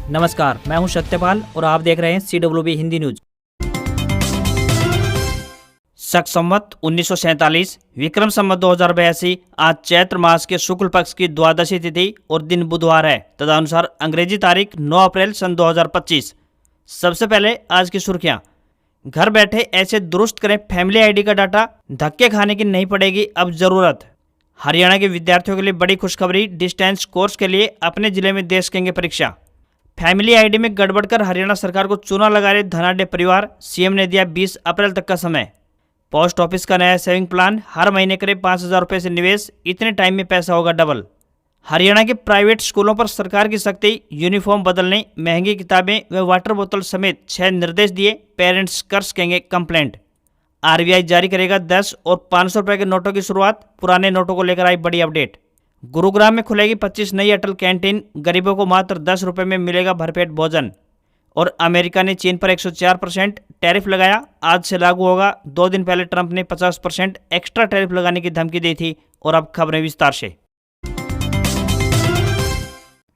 नमस्कार, मैं हूं सत्यपाल और आप देख रहे हैं CWB हिंदी न्यूज। शक संवत 1947 विक्रम संवत 2082 आज चैत्र मास के शुक्ल पक्ष की द्वादशी तिथि और दिन बुधवार है। तदनुसार अंग्रेजी तारीख 9 अप्रैल सन 2025। सबसे पहले आज की सुर्खियां। घर बैठे ऐसे दुरुस्त करें फैमिली आईडी का डाटा, धक्के खाने की नहीं पड़ेगी अब जरूरत। हरियाणा के विद्यार्थियों के लिए बड़ी खुशखबरी, डिस्टेंस कोर्स के लिए अपने जिले में दे सकेंगे परीक्षा। फैमिली आईडी में गड़बड़ कर हरियाणा सरकार को चूना लगा रहे धनाढ्य परिवार, सीएम ने दिया 20 अप्रैल तक का समय। पोस्ट ऑफिस का नया सेविंग प्लान, हर महीने करें 5,000 रुपये से निवेश, इतने टाइम में पैसा होगा डबल। हरियाणा के प्राइवेट स्कूलों पर सरकार की सख्ती, यूनिफॉर्म बदलने, महंगी किताबें व वाटर बोतल समेत 6 निर्देश दिए, पेरेंट्स कर सकेंगे कंप्लेंट। आरबीआई जारी करेगा 10 और 500 रुपये के नोटों की शुरुआत, पुराने नोटों को लेकर आई बड़ी अपडेट। गुरुग्राम में खुलेगी 25 नई अटल कैंटीन, गरीबों को मात्र 10 रुपये में मिलेगा भरपेट भोजन। और अमेरिका ने चीन पर 104% टैरिफ लगाया, आज से लागू होगा। 2 दिन पहले ट्रंप ने 50% एक्स्ट्रा टैरिफ लगाने की धमकी दी थी। और अब खबरें विस्तार से।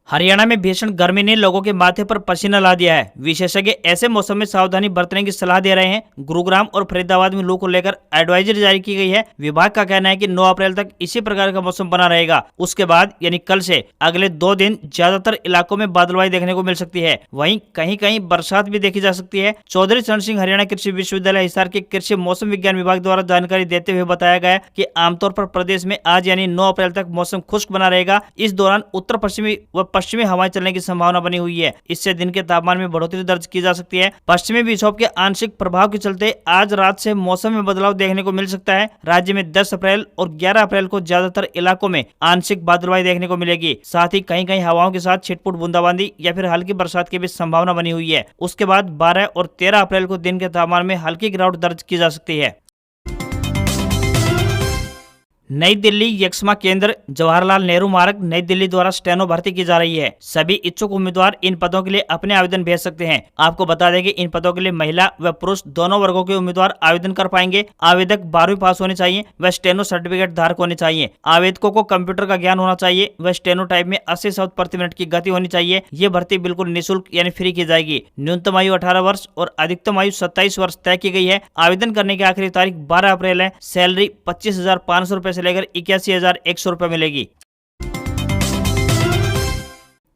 हरियाणा में भीषण गर्मी ने लोगों के माथे पर पसीना ला दिया है। विशेषज्ञ ऐसे मौसम में सावधानी बरतने की सलाह दे रहे हैं। गुरुग्राम और फरीदाबाद में लू को लेकर एडवाइजरी जारी की गई है। विभाग का कहना है कि 9 अप्रैल तक इसी प्रकार का मौसम बना रहेगा। उसके बाद यानी कल से अगले 2 दिन ज्यादातर इलाकों में बादलवाई देखने को मिल सकती है। वहीं कहीं कहीं बरसात भी देखी जा सकती है। चौधरी चरण सिंह हरियाणा कृषि विश्वविद्यालय हिसार के कृषि मौसम विज्ञान विभाग द्वारा जानकारी देते हुए बताया गया कि आमतौर पर प्रदेश में आज यानी 9 अप्रैल तक मौसम खुश्क बना रहेगा। इस दौरान उत्तर पश्चिमी व पश्चिमी हवाएं चलने की संभावना बनी हुई है। इससे दिन के तापमान में बढ़ोतरी दर्ज की जा सकती है। पश्चिमी विक्षोभ के आंशिक प्रभाव के चलते आज रात से मौसम में बदलाव देखने को मिल सकता है। राज्य में 10 अप्रैल और 11 अप्रैल को ज्यादातर इलाकों में आंशिक बादलवाई देखने को मिलेगी। साथ ही कहीं कहीं हवाओं के साथ छिटपुट बूंदाबांदी या फिर हल्की बरसात की भी संभावना बनी हुई है। उसके बाद 12 और 13 अप्रैल को दिन के तापमान में हल्की गिरावट दर्ज की जा सकती है। नई दिल्ली यक्ष्मा केंद्र जवाहरलाल नेहरू मार्ग नई दिल्ली द्वारा स्टेनो भर्ती की जा रही है। सभी इच्छुक उम्मीदवार इन पदों के लिए अपने आवेदन भेज सकते हैं। आपको बता दें कि इन पदों के लिए महिला व पुरुष दोनों वर्गों के उम्मीदवार आवेदन कर पाएंगे। आवेदक 12वीं पास होने चाहिए व स्टेनो सर्टिफिकेट धारक होने चाहिए। आवेदकों को कंप्यूटर का ज्ञान होना चाहिए व स्टेनो टाइप में 80 शब्द प्रति मिनट की गति होनी चाहिए। ये भर्ती बिल्कुल निःशुल्क यानी फ्री की जाएगी। न्यूनतम आयु 18 वर्ष और अधिकतम आयु 27 वर्ष तय की गई है। आवेदन करने की आखिरी तारीख 12 अप्रैल है। सैलरी 25,500 रुपए से लेकर 81,100 रुपए मिलेगी।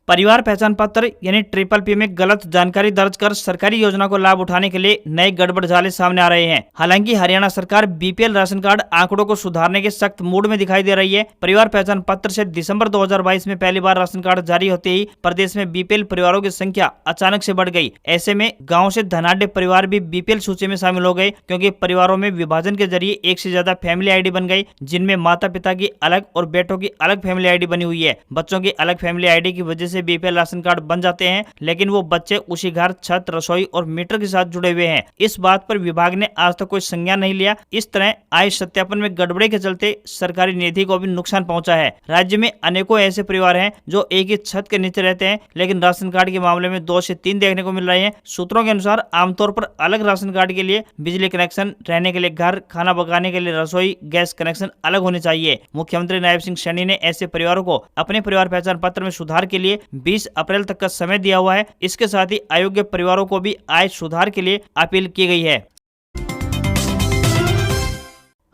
परिवार पहचान पत्र यानी PPP में गलत जानकारी दर्ज कर सरकारी योजना को लाभ उठाने के लिए नए गड़बड़झाले सामने आ रहे हैं। हालांकि हरियाणा सरकार BPL राशन कार्ड आंकड़ों को सुधारने के सख्त मूड में दिखाई दे रही है। परिवार पहचान पत्र से दिसंबर 2022 में पहली बार राशन कार्ड जारी होते ही प्रदेश में BPL परिवारों की संख्या अचानक से बढ़ गई। ऐसे में गाँव से धनाढ्य परिवार भी BPL सूची में शामिल हो गए, क्योंकि परिवारों में विभाजन के जरिए एक से ज्यादा फैमिली आईडी बन गई, जिनमें माता पिता की अलग और बेटों की अलग फैमिली आईडी बनी हुई है। बच्चों की अलग फैमिली आईडी की वजह से BPL राशन कार्ड बन जाते हैं, लेकिन वो बच्चे उसी घर, छत, रसोई और मीटर के साथ जुड़े हुए हैं। इस बात पर विभाग ने आज तक कोई संज्ञान नहीं लिया। इस तरह आय सत्यापन में गड़बड़ी के चलते सरकारी निधि को भी नुकसान पहुंचा है। राज्य में अनेकों ऐसे परिवार हैं जो एक ही छत के नीचे रहते हैं, लेकिन राशन कार्ड के मामले में 2 से 3 देखने को मिल रहे हैं। सूत्रों के अनुसार आमतौर पर अलग राशन कार्ड के लिए बिजली कनेक्शन, रहने के लिए घर, खाना पकाने के लिए रसोई गैस कनेक्शन अलग होने चाहिए। मुख्यमंत्री नायब सिंह सैनी ने ऐसे परिवारों को अपने परिवार पहचान पत्र में सुधार के लिए 20 अप्रैल तक का समय दिया हुआ है। इसके साथ ही अयोग्य परिवारों को भी आय सुधार के लिए अपील की गई है।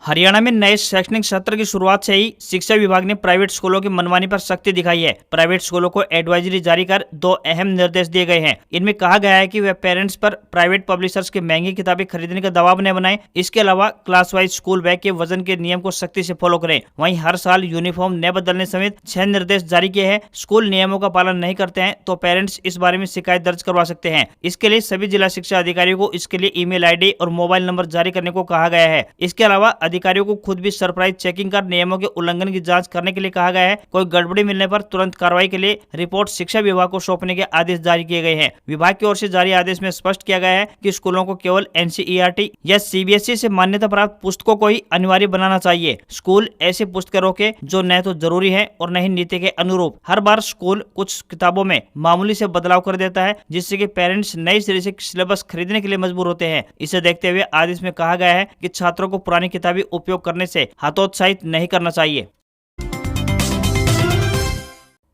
हरियाणा में नए शैक्षणिक सत्र की शुरुआत से ही शिक्षा विभाग ने प्राइवेट स्कूलों की मनमानी पर सख्ती दिखाई है। प्राइवेट स्कूलों को एडवाइजरी जारी कर 2 अहम निर्देश दिए गए हैं। इनमें कहा गया है कि वे पेरेंट्स पर प्राइवेट पब्लिशर्स की महंगी किताबें खरीदने का दबाव न बनाएं। इसके अलावा क्लास वाइज स्कूल बैग के वजन के नियम को सख्ती से फॉलो करें। वहीं हर साल यूनिफॉर्म न बदलने समेत 6 निर्देश जारी किए हैं। स्कूल नियमों का पालन नहीं करते हैं तो पेरेंट्स इस बारे में शिकायत दर्ज करवा सकते हैं। इसके लिए सभी जिला शिक्षा अधिकारियों को इसके लिए ईमेल ID और मोबाइल नंबर जारी करने को कहा गया है। इसके अलावा अधिकारियों को खुद भी सरप्राइज चेकिंग कर नियमों के उल्लंघन की जांच करने के लिए कहा गया है। कोई गड़बड़ी मिलने पर तुरंत कार्रवाई के लिए रिपोर्ट शिक्षा विभाग को सौंपने के आदेश जारी किए गए हैं। विभाग की ओर से जारी आदेश में स्पष्ट किया गया है कि स्कूलों को केवल NCERT या CBSE से मान्यता प्राप्त पुस्तकों को ही अनिवार्य बनाना चाहिए। स्कूल ऐसी पुस्तकें रोके जो न तो जरूरी है और न ही नीति के अनुरूप। हर बार स्कूल कुछ किताबों में मामूली से बदलाव कर देता है, जिससे कि पेरेंट्स नए सिरे से सिलेबस खरीदने के लिए मजबूर होते हैं। इसे देखते हुए आदेश में कहा गया है कि छात्रों को पुरानी किताबें उपयोग करने से हतोत्साहित नहीं करना चाहिए।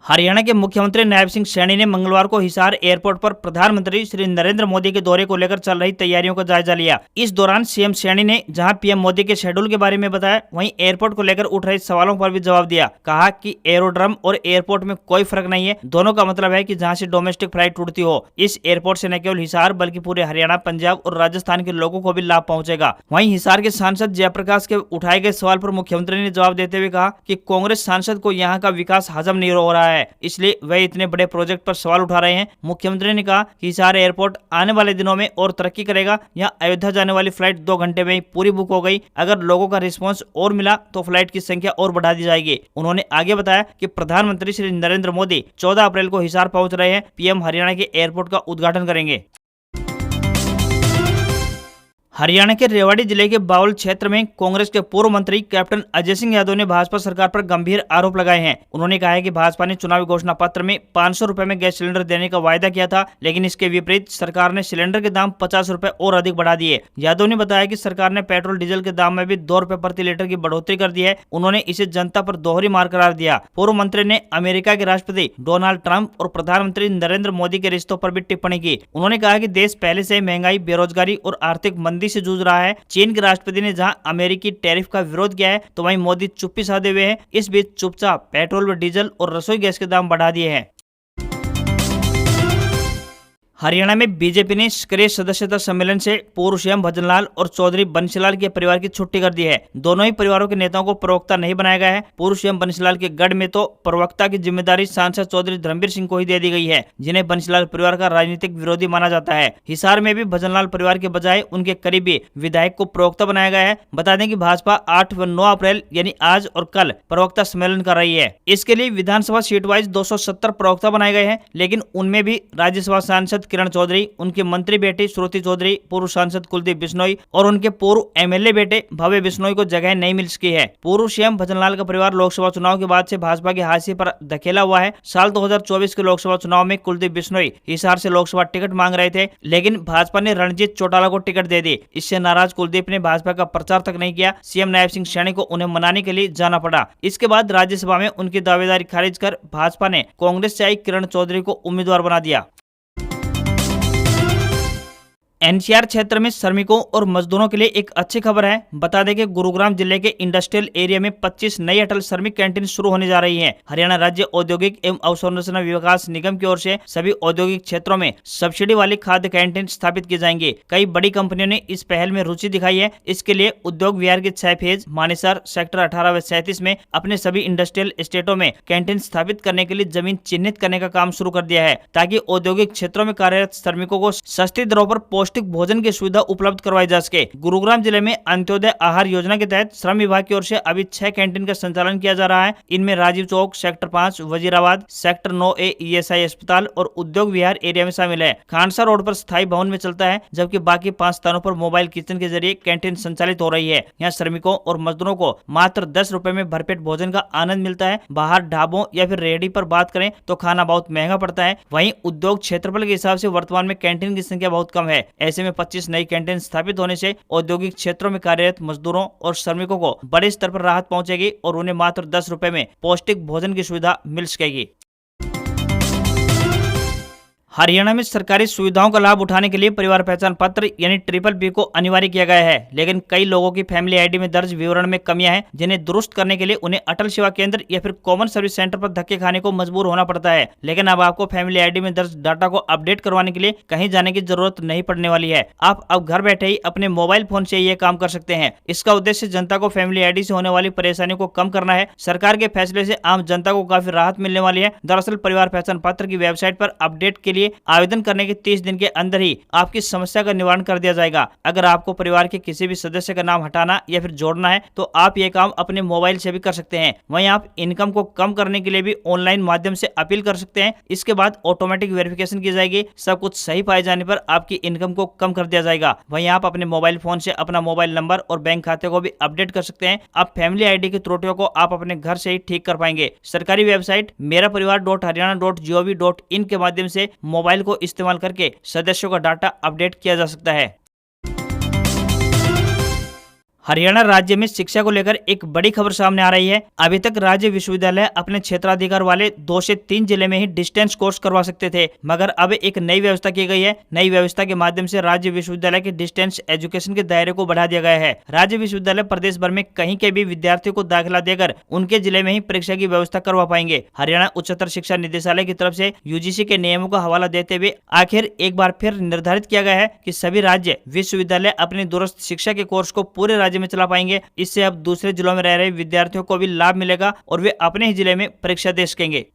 हरियाणा के मुख्यमंत्री नायब सिंह सैनी ने मंगलवार को हिसार एयरपोर्ट पर प्रधानमंत्री श्री नरेंद्र मोदी के दौरे को लेकर चल रही तैयारियों का जायजा लिया। इस दौरान सीएम सैनी ने जहां पीएम मोदी के शेड्यूल के बारे में बताया, वहीं एयरपोर्ट को लेकर उठ रहे सवालों पर भी जवाब दिया। कहा कि एरोड्रम और एयरपोर्ट में कोई फर्क नहीं है, दोनों का मतलब है कि जहाँ से डोमेस्टिक फ्लाइट उड़ती हो। इस एयरपोर्ट से न केवल हिसार बल्कि पूरे हरियाणा, पंजाब और राजस्थान के लोगों को भी लाभ पहुंचेगा। वहीं हिसार के सांसद जयप्रकाश के उठाए गए सवाल पर मुख्यमंत्री ने जवाब देते हुए कहा कि कांग्रेस सांसद को यहाँ का विकास हजम नहीं हो रहा है, इसलिए वे इतने बड़े प्रोजेक्ट पर सवाल उठा रहे हैं। मुख्यमंत्री ने कहा कि हिसार एयरपोर्ट आने वाले दिनों में और तरक्की करेगा। यहाँ अयोध्या जाने वाली फ्लाइट 2 घंटे में ही पूरी बुक हो गई। अगर लोगों का रिस्पांस और मिला तो फ्लाइट की संख्या और बढ़ा दी जाएगी। उन्होंने आगे बताया कि प्रधानमंत्री श्री नरेंद्र मोदी 14 अप्रैल को हिसार पहुंच रहे हैं। पीएम हरियाणा के एयरपोर्ट का उद्घाटन करेंगे। हरियाणा के रेवाड़ी जिले के बावल क्षेत्र में कांग्रेस के पूर्व मंत्री कैप्टन अजय सिंह यादव ने भाजपा सरकार पर गंभीर आरोप लगाए हैं। उन्होंने कहा है कि भाजपा ने चुनावी घोषणा पत्र में 500 रुपए में गैस सिलेंडर देने का वायदा किया था, लेकिन इसके विपरीत सरकार ने सिलेंडर के दाम 50 रुपए और अधिक बढ़ा दिए। यादव ने बताया कि सरकार ने पेट्रोल डीजल के दाम में भी 2 रुपए प्रति लीटर की बढ़ोतरी कर दी है। उन्होंने इसे जनता पर दोहरी मार करार दिया। पूर्व मंत्री ने अमेरिका के राष्ट्रपति डोनाल्ड ट्रंप और प्रधानमंत्री नरेंद्र मोदी के रिश्तों पर भी टिप्पणी की। उन्होंने कहा कि देश पहले से महंगाई, बेरोजगारी और आर्थिक मंदी से जूझ रहा है। चीन के राष्ट्रपति ने जहां अमेरिकी टैरिफ का विरोध किया है, तो वहीं मोदी चुप्पी साधे हुए हैं। इस बीच चुपचाप पेट्रोल व डीजल और रसोई गैस के दाम बढ़ा दिए हैं। हरियाणा में बीजेपी ने सक्रिय सदस्यता सम्मेलन से पूर्व सीएम भजनलाल और चौधरी बंशीलाल के परिवार की छुट्टी कर दी है। दोनों ही परिवारों के नेताओं को प्रवक्ता नहीं बनाया गया है। पूर्व सीएम बंशीलाल के गढ़ में तो प्रवक्ता की जिम्मेदारी सांसद चौधरी धर्मवीर सिंह को ही दे दी गई है, जिन्हें बंशीलाल परिवार का राजनीतिक विरोधी माना जाता है। हिसार में भी भजनलाल परिवार के बजाय उनके करीबी विधायक को प्रवक्ता बनाया गया है। बता दें कि भाजपा 8 व 9 अप्रैल यानी आज और कल प्रवक्ता सम्मेलन कर रही है। इसके लिए विधानसभा सीट वाइज 270 प्रवक्ता बनाए गए हैं, लेकिन उनमें भी राज्यसभा सांसद किरण चौधरी, उनके मंत्री बेटी श्रुति चौधरी, पूर्व सांसद कुलदीप बिश्नोई और उनके पूर्व एमएलए बेटे भव्य बिश्नोई को जगह नहीं मिल सकी है। पूर्व सीएम भजनलाल का परिवार लोकसभा चुनाव के बाद से भाजपा के हाशिए पर धकेला हुआ है। साल 2024 के लोकसभा चुनाव में कुलदीप बिश्नोई हिसार से लोकसभा टिकट मांग रहे थे, लेकिन भाजपा ने रणजीत चौटाला को टिकट दे दी। इससे नाराज कुलदीप ने भाजपा का प्रचार तक नहीं किया। सीएम नायब सिंह सैनी को उन्हें मनाने के लिए जाना पड़ा। इसके बाद राज्यसभा में उनकी दावेदारी खारिज कर भाजपा ने कांग्रेस से आई किरण चौधरी को उम्मीदवार बना दिया। एनसीआर क्षेत्र में श्रमिकों और मजदूरों के लिए एक अच्छी खबर है। बता दें कि गुरुग्राम जिले के इंडस्ट्रियल एरिया में 25 नई अटल श्रमिक कैंटीन शुरू होने जा रही हैं। हरियाणा राज्य औद्योगिक एवं अवसंरचना विकास निगम की ओर से सभी औद्योगिक क्षेत्रों में सब्सिडी वाली खाद्य कैंटीन स्थापित की जाएंगी। कई बड़ी कंपनियों ने इस पहल में रुचि दिखाई है। इसके लिए उद्योग विहार के 6 फेज मानेसर सेक्टर 18 व 37 में अपने सभी इंडस्ट्रियल एस्टेटों में कैंटीन स्थापित करने के लिए जमीन चिन्हित करने का काम शुरू कर दिया है, ताकि औद्योगिक क्षेत्रों में कार्यरत श्रमिकों को सस्ती दरों पर पौष्टिक भोजन की सुविधा उपलब्ध करवाई जा सके। गुरुग्राम जिले में अंत्योदय आहार योजना के तहत श्रम विभाग की ओर से अभी 6 कैंटीन का संचालन किया जा रहा है। इनमें Rajiv Chowk, sector 5 Wazirabad, sector 9A ESI अस्पताल और उद्योग विहार एरिया में शामिल है। खानसा रोड पर स्थायी भवन में चलता है, जबकि बाकी 5 स्थानों पर मोबाइल किचन के जरिए कैंटीन संचालित हो रही है। यहाँ श्रमिकों और मजदूरों को मात्र 10 रुपए में भरपेट भोजन का आनंद मिलता है। बाहर ढाबों या फिर रेहड़ी पर बात करें तो खाना बहुत महंगा पड़ता है। वहीं उद्योग क्षेत्रफल के हिसाब से वर्तमान में कैंटीन की संख्या बहुत कम है। ऐसे में 25 नई कैंटीन स्थापित होने से औद्योगिक क्षेत्रों में कार्यरत मजदूरों और श्रमिकों को बड़े स्तर पर राहत पहुंचेगी और उन्हें मात्र 10 रुपए में पौष्टिक भोजन की सुविधा मिल सकेगी। हरियाणा में सरकारी सुविधाओं का लाभ उठाने के लिए परिवार पहचान पत्र यानी BBB को अनिवार्य किया गया है, लेकिन कई लोगों की फैमिली आईडी में दर्ज विवरण में कमियां हैं, जिन्हें दुरुस्त करने के लिए उन्हें अटल सेवा केंद्र या फिर कॉमन सर्विस सेंटर पर धक्के खाने को मजबूर होना पड़ता है। लेकिन अब आपको फैमिली आईडी में दर्ज डाटा को अपडेट करवाने के लिए कहीं जाने की जरूरत नहीं पड़ने वाली है। आप अब घर बैठे ही अपने मोबाइल फोन से ये काम कर सकते हैं। इसका उद्देश्य जनता को फैमिली आईडी से होने वाली परेशानियों को कम करना है। सरकार के फैसले से आम जनता को काफी राहत मिलने वाली है। दरअसल परिवार पहचान पत्र की वेबसाइट पर अपडेट के लिए आवेदन करने के 30 दिन के अंदर ही आपकी समस्या का निवारण कर दिया जाएगा। अगर आपको परिवार के किसी भी सदस्य का नाम हटाना या फिर जोड़ना है तो आप ये काम अपने मोबाइल से भी कर सकते हैं। वहीं आप इनकम को कम करने के लिए भी ऑनलाइन माध्यम से अपील कर सकते हैं। इसके बाद ऑटोमेटिक वेरिफिकेशन की जाएगी। सब कुछ सही पाए जाने पर आपकी इनकम को कम कर दिया जाएगा। वहीं आप अपने मोबाइल फोन से अपना मोबाइल नंबर और बैंक खाते को भी अपडेट कर सकते हैं। अब फैमिली आईडी की त्रुटियों को आप अपने घर से ही ठीक कर पाएंगे। सरकारी वेबसाइट मेरापरिवार.haryana.gov.in के माध्यम से मोबाइल को इस्तेमाल करके सदस्यों का डाटा अपडेट किया जा सकता है। हरियाणा राज्य में शिक्षा को लेकर एक बड़ी खबर सामने आ रही है। अभी तक राज्य विश्वविद्यालय अपने क्षेत्राधिकार वाले 2 से 3 जिले में ही डिस्टेंस कोर्स करवा सकते थे, मगर अब एक नई व्यवस्था की गई है। नई व्यवस्था के माध्यम से राज्य विश्वविद्यालय के डिस्टेंस एजुकेशन के दायरे को बढ़ा दिया गया है। राज्य विश्वविद्यालय प्रदेश भर में कहीं के भी विद्यार्थियों को दाखिला देकर उनके जिले में ही परीक्षा की व्यवस्था करवा पाएंगे। हरियाणा उच्चतर शिक्षा निदेशालय की तरफ से यूजीसी के नियमों का हवाला देते हुए आखिर एक बार फिर निर्धारित किया गया है कि सभी राज्य विश्वविद्यालय अपनी दूरस्थ शिक्षा के कोर्स को पूरे राज्य में चला पाएंगे। इससे अब दूसरे जिलों में रह रहे विद्यार्थियों को भी लाभ मिलेगा और वे अपने ही जिले में परीक्षा दे सकेंगे।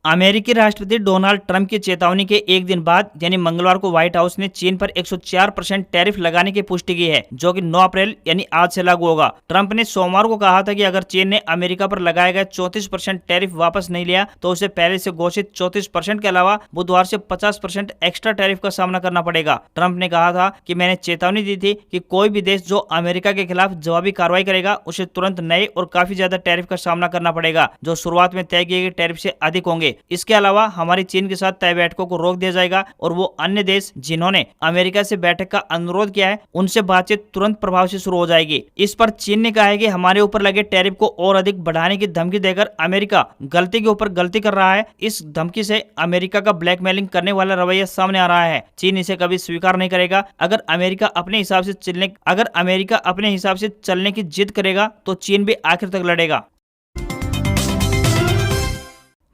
अमेरिकी राष्ट्रपति डोनाल्ड ट्रंप की चेतावनी के एक दिन बाद यानी मंगलवार को व्हाइट हाउस ने चीन पर 104% टैरिफ लगाने की पुष्टि की है, जो कि 9 अप्रैल यानी आज से लागू होगा। ट्रंप ने सोमवार को कहा था कि अगर चीन ने अमेरिका पर लगाए गए 34% टैरिफ वापस नहीं लिया तो उसे पहले से घोषित 34% के अलावा बुधवार से 50% एक्स्ट्रा टैरिफ का सामना करना पड़ेगा। ट्रंप ने कहा था कि मैंने चेतावनी दी थी कि कोई भी देश जो अमेरिका के खिलाफ जवाबी कार्रवाई करेगा उसे तुरंत नए और काफी ज्यादा टैरिफ का सामना करना पड़ेगा, जो शुरुआत में तय किए गए टैरिफ से अधिक होंगे। इसके अलावा हमारी चीन के साथ तय बैठकों को रोक दिया जाएगा और वो अन्य देश जिन्होंने अमेरिका से बैठक का अनुरोध किया है उनसे बातचीत तुरंत प्रभाव से शुरू हो जाएगी। इस पर चीन ने कहा है कि हमारे ऊपर लगे टैरिफ को और अधिक बढ़ाने की धमकी देकर अमेरिका गलती के ऊपर गलती कर रहा है। इस धमकी से अमेरिका का ब्लैकमेलिंग करने वाला रवैया सामने आ रहा है। चीन इसे कभी स्वीकार नहीं करेगा। अगर अमेरिका अपने हिसाब से चलने की जिद करेगा तो चीन भी आखिर तक लड़ेगा।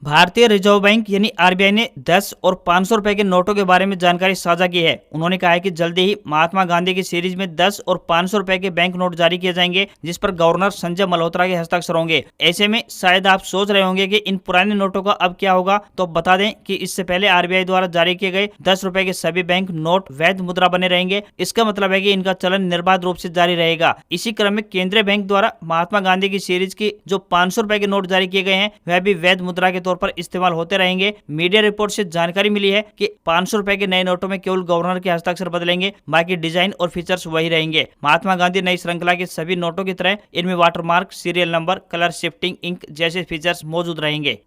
भारतीय रिजर्व बैंक यानी आरबीआई ने 10 और 500 रुपए के नोटों के बारे में जानकारी साझा की है। उन्होंने कहा है कि जल्दी ही महात्मा गांधी की सीरीज में 10 और 500 रुपए के बैंक नोट जारी किए जाएंगे, जिस पर गवर्नर संजय मल्होत्रा के हस्ताक्षर होंगे। ऐसे में शायद आप सोच रहे होंगे कि इन पुराने नोटों का अब क्या होगा, तो बता दें कि इससे पहले आरबीआई द्वारा जारी किए गए 10 रुपए के सभी बैंक नोट वैध मुद्रा बने रहेंगे। इसका मतलब है कि इनका चलन निर्बाध रूप से जारी रहेगा। इसी क्रम में केंद्रीय बैंक द्वारा महात्मा गांधी की सीरीज की जो 500 रुपए के नोट जारी किए गए हैं वह भी वैध मुद्रा के तौर पर इस्तेमाल होते रहेंगे। मीडिया रिपोर्ट से जानकारी मिली है कि 500 रुपए के नए नोटों में केवल गवर्नर के हस्ताक्षर बदलेंगे, बाकी डिजाइन और फीचर्स वही रहेंगे। महात्मा गांधी नई श्रृंखला के सभी नोटों की तरह इनमें watermark, serial number, colour shifting ink जैसे फीचर्स मौजूद रहेंगे।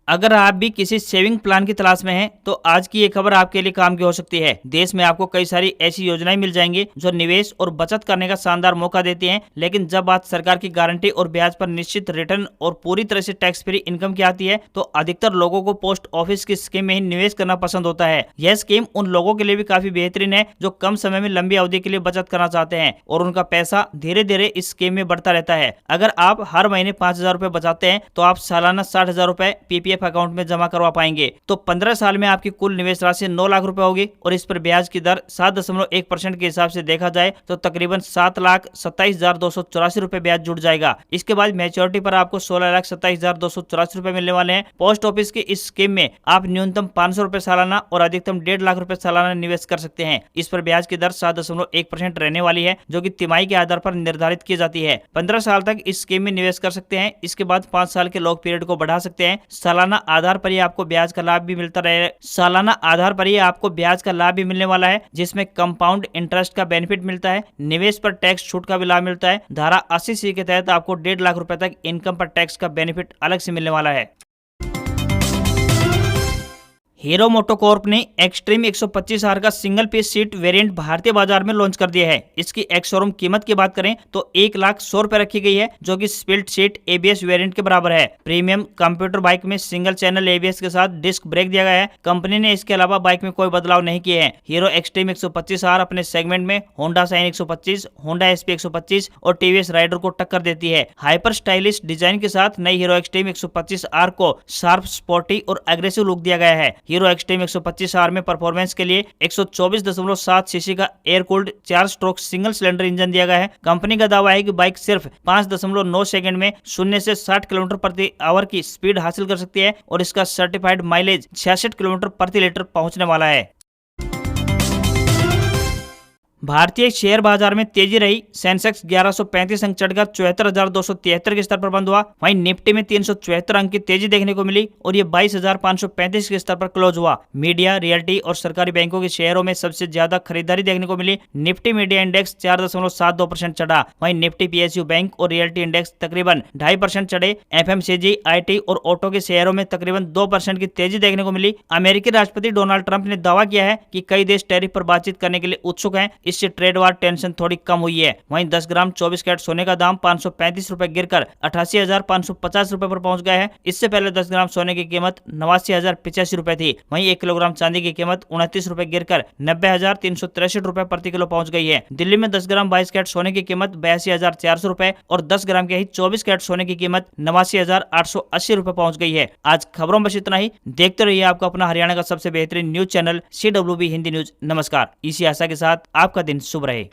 अगर आप भी किसी सेविंग प्लान की तलाश में हैं, तो आज की ये खबर आपके लिए काम की हो सकती है। देश में आपको कई सारी ऐसी योजनाएं मिल जाएंगी जो निवेश और बचत करने का शानदार मौका देती हैं, लेकिन जब बात सरकार की गारंटी और ब्याज पर निश्चित रिटर्न और पूरी तरह से टैक्स फ्री इनकम की आती है, तो अधिकतर लोगों को पोस्ट ऑफिस की स्कीम में ही निवेश करना पसंद होता है। यह स्कीम उन लोगों के लिए भी काफी बेहतरीन है जो कम समय में लंबी अवधि के लिए बचत करना चाहते हैं और उनका पैसा धीरे धीरे इस स्कीम में बढ़ता रहता है। अगर आप हर महीने 5,000 रुपए बचाते हैं तो आप सालाना 60,000 रुपए पीपीएफ अकाउंट में जमा करवा पाएंगे। तो 15 साल में आपकी कुल निवेश राशि 9 लाख रुपए होगी और इस पर ब्याज की दर 7.1% के हिसाब से देखा जाए तो तकरीबन 7,27,284 रुपए ब्याज जुड़ जाएगा। इसके बाद मैच्योरिटी पर आपको 16,27,284 रुपए मिलने वाले हैं। पोस्ट ऑफिस की इस स्कीम में आप न्यूनतम 500 रुपए सालाना और अधिकतम 1.5 लाख रुपए सालाना निवेश कर सकते हैं। इस पर ब्याज की दर 7.1% रहने वाली है, जो कि तिमाही के आधार पर निर्धारित की जाती है। 15 साल तक इस स्कीम में निवेश कर सकते हैं। इसके बाद 5 साल के लॉक पीरियड को बढ़ा सकते हैं। सालाना आधार पर ही आपको ब्याज का लाभ भी मिलता रहे। सालाना आधार पर ही आपको ब्याज का लाभ भी मिलने वाला है, जिसमें कंपाउंड इंटरेस्ट का बेनिफिट मिलता है। निवेश पर टैक्स छूट का भी लाभ मिलता है। धारा 80C के तहत आपको 1.5 लाख रुपए तक इनकम पर टैक्स का बेनिफिट अलग से मिलने वाला है। हीरो मोटोकॉर्प ने एक्सट्रीम 125R का सिंगल पीस सीट वेरिएंट भारतीय बाजार में लॉन्च कर दिया है। इसकी एक्स शोरूम कीमत की बात करें तो 1,100,000 रुपए रखी गई है, जो कि स्प्लिट सीट ABS वेरिएंट के बराबर है। प्रीमियम कंप्यूटर बाइक में सिंगल चैनल ABS के साथ डिस्क ब्रेक दिया गया है। कंपनी ने इसके अलावा बाइक में कोई बदलाव नहीं किए हैं। हीरो एक्सट्रीम 125R अपने सेगमेंट में होंडा शाइन 125, होंडा SP 125 और TVS राइडर को टक्कर देती है। हाइपर स्टाइलिश डिजाइन के साथ नई हीरो एक्सट्रीम 125R को शार्प, स्पोर्टी और एग्रेसिव लुक दिया गया है। हीरो एक्सट्रीम 125R में परफॉर्मेंस के लिए 124.7 सीसी का air cooled 4 stroke single cylinder engine दिया गया है। कंपनी का दावा है कि बाइक सिर्फ 5.9 सेकंड में 0 से 60 किलोमीटर प्रति आवर की स्पीड हासिल कर सकती है और इसका सर्टिफाइड माइलेज 66 किलोमीटर प्रति लीटर पहुंचने वाला है। भारतीय शेयर बाजार में तेजी रही। सेंसेक्स 1135 अंक चढ़कर 74,273 के स्तर पर बंद हुआ। वहीं निफ्टी में 374 अंक की तेजी देखने को मिली और ये 22,535 के स्तर पर क्लोज हुआ। मीडिया, रियल्टी और सरकारी बैंकों के शेयरों में सबसे ज्यादा खरीदारी देखने को मिली। निफ्टी मीडिया इंडेक्स 4.72% चढ़ा। वहीं निफ्टी पीएसयू बैंक और रियल्टी इंडेक्स तकरीबन 2.5% चढ़े। एफएमसीजी, आईटी और ऑटो के शेयरों में तकरीबन 2% की तेजी देखने को मिली। अमेरिकी राष्ट्रपति डोनाल्ड ट्रंप ने दावा किया है कि कई देश टैरिफ पर बातचीत करने के लिए उत्सुक हैं। इससे ट्रेड वार टेंशन थोड़ी कम हुई है। वहीं 10 ग्राम 24 कैरेट सोने का दाम 535 रुपए गिरकर 88,550 रुपए पर पहुंच गया है। इससे पहले 10 ग्राम सोने की कीमत 89,085 रुपए थी। वहीं 1 किलोग्राम चांदी की कीमत 29 रुपए गिरकर 90,363 रुपए प्रति किलो पहुंच गई है। दिल्ली में 10 ग्राम 22 कैरेट सोने की कीमत 82,400 रुपए और 10 ग्राम के ही 24 कैरेट सोने की कीमत 89,880 रुपए पहुंच गई है। आज खबरों में बस इतना ही। देखते रहिए आपका अपना हरियाणा का सबसे बेहतरीन news channel CWB Hindi news. नमस्कार। इसी आशा के साथ आपका दिन शुभ रहे।